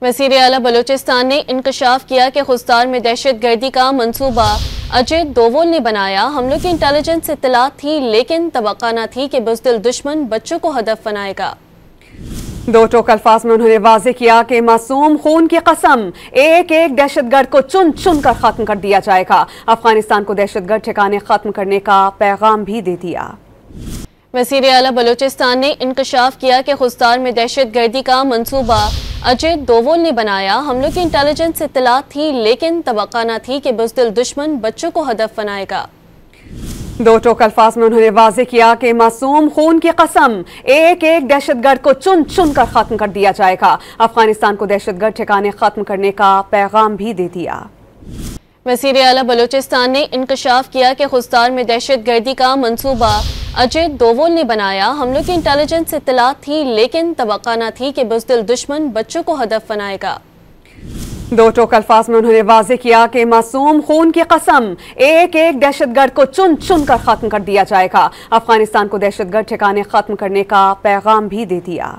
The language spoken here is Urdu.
وزیر اعلیٰ بلوچستان نے انکشاف کیا کہ خضدار میں دہشت گردی کا منصوبہ اجیت دوول نے بنایا۔ حملوں کی انٹیلیجنس اطلاعات تھی لیکن توقع نہ تھی کہ بزدل دشمن بچوں کو ہدف بنائے گا۔ دو ٹوک الفاظ میں انہوں نے واضح کیا کہ معصوم خون کی قسم ایک ایک دہشت گرد کو چن چن کر ختم کر دیا جائے گا۔ افغانستان کو دہشت گرد ٹھکانے ختم کرنے کا پیغام بھی دے دیا۔ وزیر اعلیٰ بلوچستان نے انکشاف کیا کہ خضدار میں دہشت گردی کا منصوبہ اجیت دوول نے بنایا۔ حملوں کی انٹیلیجنس اطلاعات تھی لیکن توقع نہ تھی کہ بزدل دشمن بچوں کو ہدف بنائے گا۔ دو ٹوک الفاظ میں انہوں نے واضح کیا کہ معصوم خون کی قسم ایک ایک دہشت گرد کو چن چن کر ختم کر دیا جائے گا۔ افغانستان کو دہشت گرد ٹھکانے ختم کرنے کا پیغام بھی دے دیا۔ وزیر اعلیٰ بلوچستان نے انکشاف کیا کہ خضدار میں دہشت گردی کا منصوبہ اجیت دوول نے بنایا۔ حملوں کی انٹیلیجنس اطلاعات تھی لیکن توقع نہ تھی کہ بزدل دشمن بچوں کو ہدف بنائے گا۔ دو ٹوک الفاظ میں انہوں نے واضح کیا کہ معصوم خون کی قسم ایک ایک دہشت گرد کو چن چن کر ختم کر دیا جائے گا۔ افغانستان کو دہشت گرد ٹھکانے ختم کرنے کا پیغام بھی دے دیا۔